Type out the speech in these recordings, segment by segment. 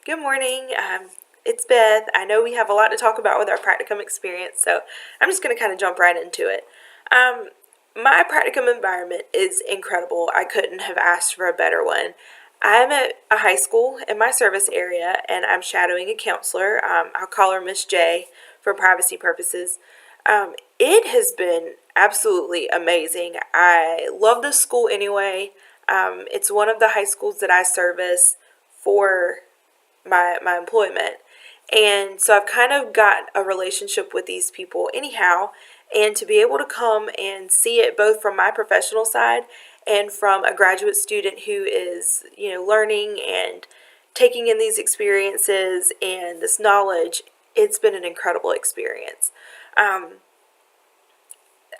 Good morning. It's Beth. I know we have a lot to talk about with our practicum experience, so I'm just going to kind of jump right into it. My practicum environment is incredible. I couldn't have asked for a better one. I'm at a high school in my service area, and I'm shadowing a counselor. I'll call her Miss J for privacy purposes. It has been absolutely amazing. I love the school anyway. It's one of the high schools that I service for my employment. And so I've kind of got a relationship with these people anyhow, and to be able to come and see it both from my professional side and from a graduate student who is, learning and taking in these experiences and this knowledge, it's been an incredible experience. Um,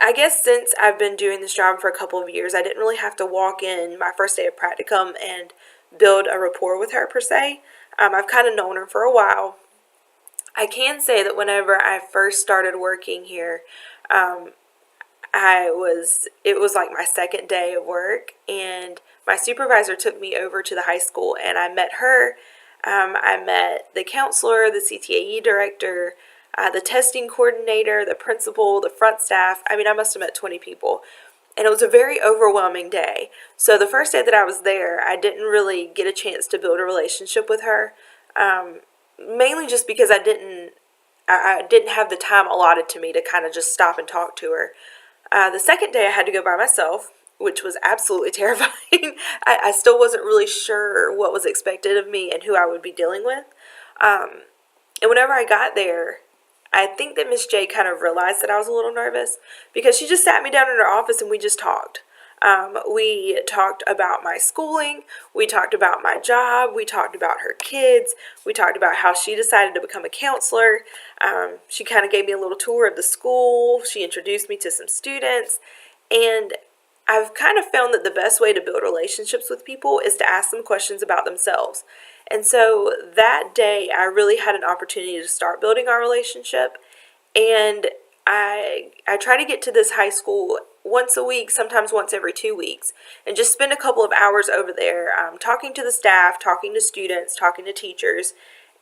I guess since I've been doing this job for a couple of years, I didn't really have to walk in my first day of practicum and build a rapport with her per se. I've kind of known her for a while. I can say that whenever I first started working here, um, it was like my second day of work, and my supervisor took me over to the high school, and I met her. I met the counselor, the CTAE director, the testing coordinator, the principal, the front staff. I mean, I must have met 20 people. And it was a very overwhelming day. So the first day that I was there, I didn't really get a chance to build a relationship with her, um, mainly just because I didn't have the time allotted to me to kind of just stop and talk to her. The second day I had to go by myself, which was absolutely terrifying. I still wasn't really sure what was expected of me and who I would be dealing with. Um, and whenever I got there, I think that Miss J kind of realized that I was a little nervous because she just sat me down in her office and we just talked. We talked about my schooling, we talked about my job, we talked about her kids, we talked about how she decided to become a counselor. She kind of gave me a little tour of the school, she introduced me to some students, and I've kind of found that the best way to build relationships with people is to ask them questions about themselves. And so that day, I really had an opportunity to start building our relationship. And I try to get to this high school once a week, sometimes once every 2 weeks, and just spend a couple of hours over there talking to the staff, talking to students, talking to teachers.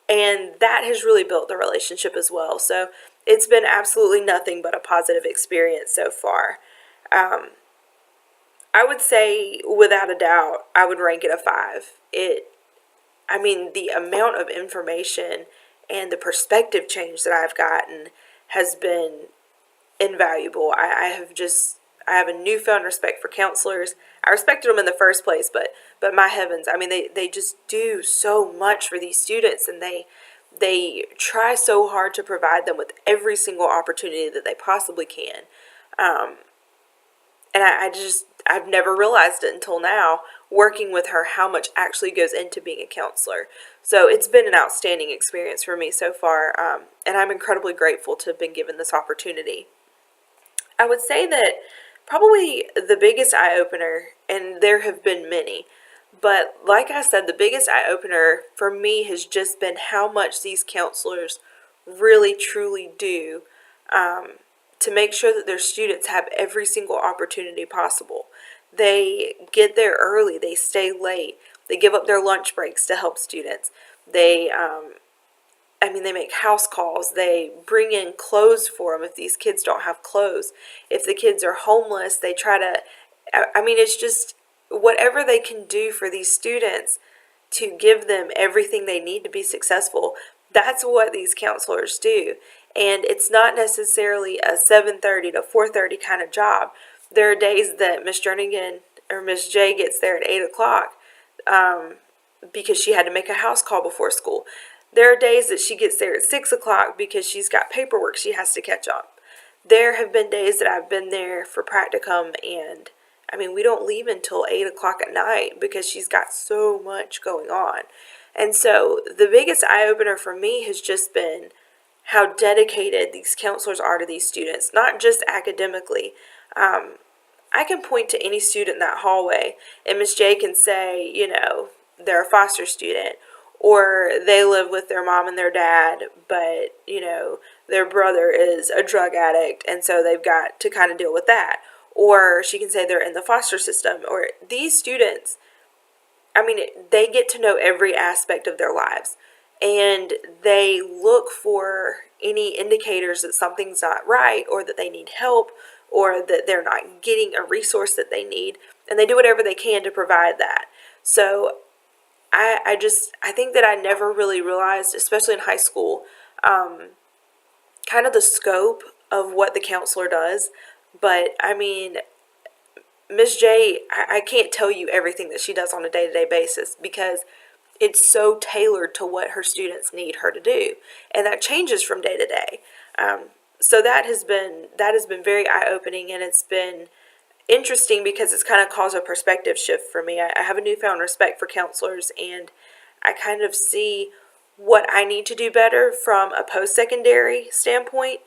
And that has really built the relationship as well. So it's been absolutely nothing but a positive experience so far. Um, I would say, without a doubt, I would rank it a five. I mean, the amount of information and the perspective change that I've gotten has been invaluable. I have a newfound respect for counselors. I respected them in the first place, but my heavens, I mean, they just do so much for these students, and they try so hard to provide them with every single opportunity that they possibly can. Um, and I've never realized it until now, working with her, how much actually goes into being a counselor. So it's been an outstanding experience for me so far, and I'm incredibly grateful to have been given this opportunity. I would say that probably the biggest eye opener, and there have been many, but like I said, the biggest eye opener for me has just been how much these counselors really truly do, um, to make sure that their students have every single opportunity possible. They get there early, they stay late, they give up their lunch breaks to help students. They they make house calls. They bring in clothes for them if these kids don't have clothes. If the kids are homeless, they try to. It's just whatever they can do for these students to give them everything they need to be successful. That's what these counselors do. And it's not necessarily a 7:30 to 4:30 kind of job. There are days that Miss Jernigan or Miss J gets there at 8 o'clock, um, because she had to make a house call before school. There are days that she gets there at 6 o'clock because she's got paperwork she has to catch up. There have been days that I've been there for practicum, and we don't leave until 8 o'clock at night because she's got so much going on. And so the biggest eye opener for me has just been how dedicated these counselors are to these students, not just academically. Um, I can point to any student in that hallway, and Miss J can say, they're a foster student, or they live with their mom and their dad, but, their brother is a drug addict, and so they've got to kind of deal with that. Or she can say they're in the foster system, or these students, they get to know every aspect of their lives. and they look for any indicators that something's not right, or that they need help, or that they're not getting a resource that they need, and they do whatever they can to provide that. So I think that I never really realized, especially in high school, kind of the scope of what the counselor does. But I mean, Miss J, I can't tell you everything that she does on a day-to-day basis, because it's so tailored to what her students need her to do, and that changes from day to day. So that has been very eye-opening, and it's been interesting because it's kind of caused a perspective shift for me. I have a newfound respect for counselors, and I kind of see what I need to do better from a post-secondary standpoint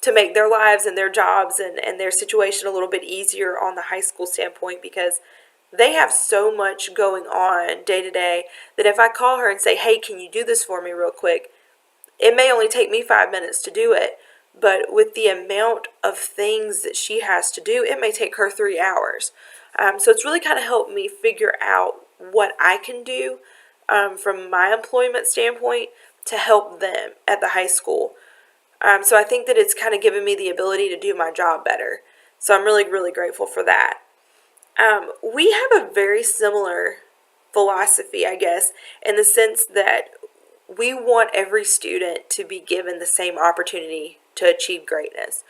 to make their lives and their jobs and their situation a little bit easier on the high school standpoint, because they have so much going on day to day that if I call her and say, hey, can you do this for me real quick, it may only take me 5 minutes to do it. But with the amount of things that she has to do, it may take her 3 hours. So it's really kind of helped me figure out what I can do from my employment standpoint to help them at the high school. So I think that it's kind of given me the ability to do my job better. So I'm really, really grateful for that. We have a very similar philosophy, I guess, in the sense that we want every student to be given the same opportunity to achieve greatness.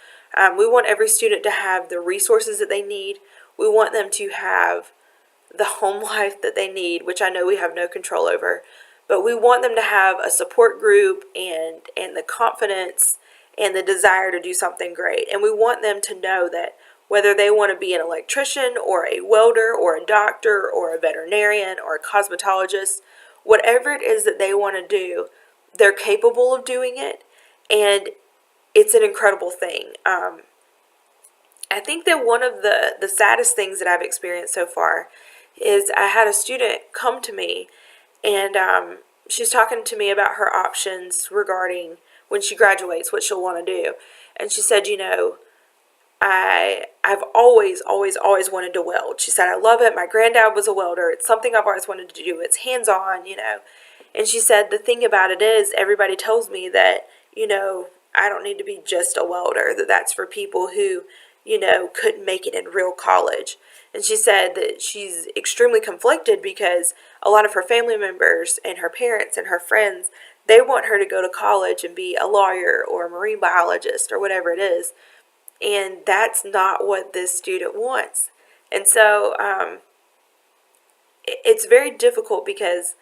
We want every student to have the resources that they need. We want them to have the home life that they need, which I know we have no control over. But we want them to have a support group and the confidence and the desire to do something great. And we want them to know that whether they want to be an electrician or a welder or a doctor or a veterinarian or a cosmetologist, whatever it is that they want to do, they're capable of doing it, and it's an incredible thing. I think that one of the saddest things that I've experienced so far is I had a student come to me, and she's talking to me about her options regarding when she graduates, what she'll want to do. And she said, I've always wanted to weld. She said, I love it. My granddad was a welder. It's something I've always wanted to do. It's hands-on. And she said, the thing about it is everybody tells me that, I don't need to be just a welder, that's for people who, couldn't make it in real college. And she said that she's extremely conflicted because a lot of her family members and her parents and her friends, they want her to go to college and be a lawyer or a marine biologist or whatever it is. And that's not what this student wants. And so it's very difficult because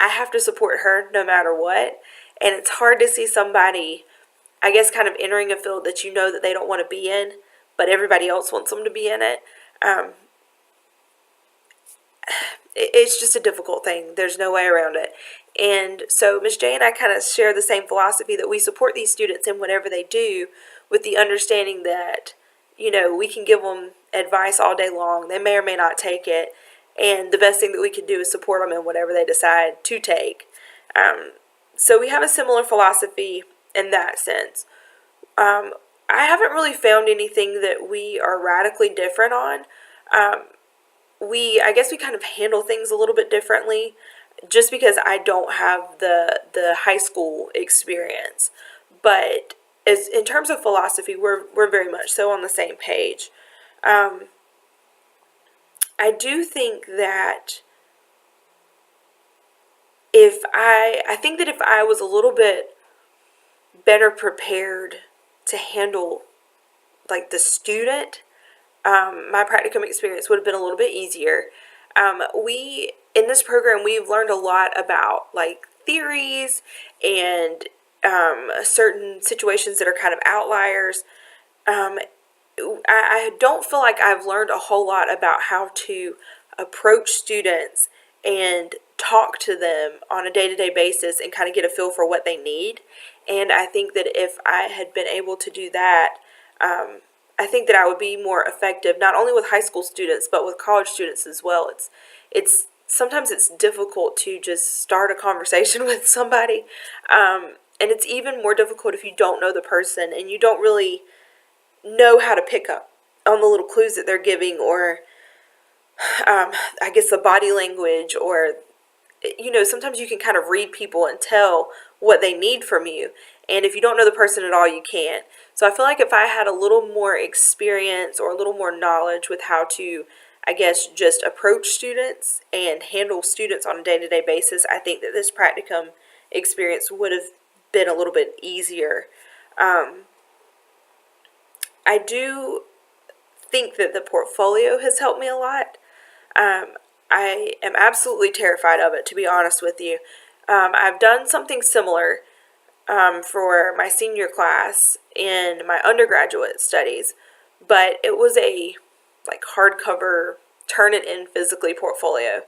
I have to support her no matter what. And it's hard to see somebody, I guess, kind of entering a field that that they don't want to be in, but everybody else wants them to be in it. It's just a difficult thing. There's no way around it. And so Miss J and I kind of share the same philosophy that we support these students in whatever they do, with the understanding that, we can give them advice all day long. They may or may not take it. And the best thing that we can do is support them in whatever they decide to take. So we have a similar philosophy in that sense. I haven't really found anything that we are radically different on. I guess we kind of handle things a little bit differently, just because I don't have the high school experience. But as in terms of philosophy, we're very much so on the same page. I do think that I think that if I was a little bit better prepared to handle like the student, my practicum experience would have been a little bit easier. We in this program, we've learned a lot about like theories and certain situations that are kind of outliers. I don't feel like I've learned a whole lot about how to approach students and talk to them on a day-to-day basis and kind of get a feel for what they need. And I think that if I had been able to do that, I think that I would be more effective, not only with high school students, but with college students as well. It's sometimes it's difficult to just start a conversation with somebody. And it's even more difficult if you don't know the person and you don't really know how to pick up on the little clues that they're giving, or I guess the body language, or sometimes you can kind of read people and tell what they need from you. And if you don't know the person at all, you can't. So I feel like if I had a little more experience or a little more knowledge with how to, I guess, just approach students and handle students on a day-to-day basis, I think that this practicum experience would have been a little bit easier. I do think that the portfolio has helped me a lot. I am absolutely terrified of it, to be honest with you. I've done something similar for my senior class in my undergraduate studies, but it was a like hardcover, turn it in physically portfolio.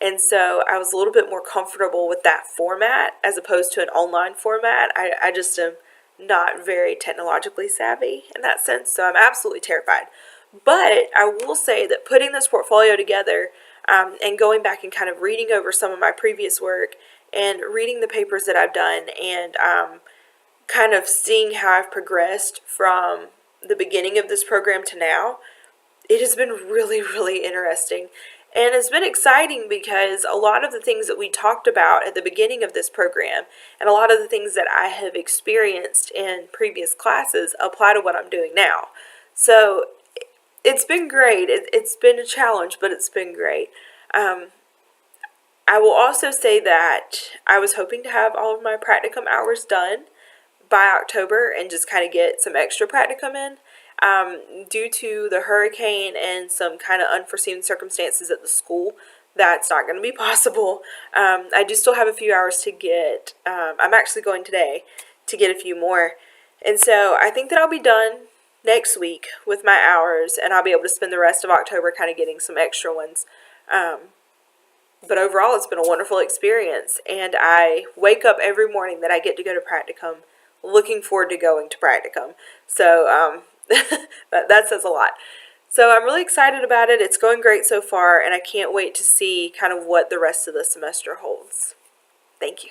And so I was a little bit more comfortable with that format as opposed to an online format. I just am not very technologically savvy in that sense, so I'm absolutely terrified. But I will say that putting this portfolio together and going back and kind of reading over some of my previous work and reading the papers that I've done and kind of seeing how I've progressed from the beginning of this program to now, it has been really, really interesting. And it's been exciting because a lot of the things that we talked about at the beginning of this program and a lot of the things that I have experienced in previous classes apply to what I'm doing now. So it's been great. It's been a challenge, but it's been great. I will also say that I was hoping to have all of my practicum hours done by October and just kind of get some extra practicum in. Due to the hurricane and some kind of unforeseen circumstances at the school, that's not going to be possible. I do still have a few hours to get. I'm actually going today to get a few more. And so I think that I'll be done next week with my hours, and I'll be able to spend the rest of October kind of getting some extra ones. But overall, it's been a wonderful experience, and I wake up every morning that I get to go to practicum looking forward to going to practicum. So that says a lot. So I'm really excited about it. It's going great so far, and I can't wait to see kind of what the rest of the semester holds. Thank you.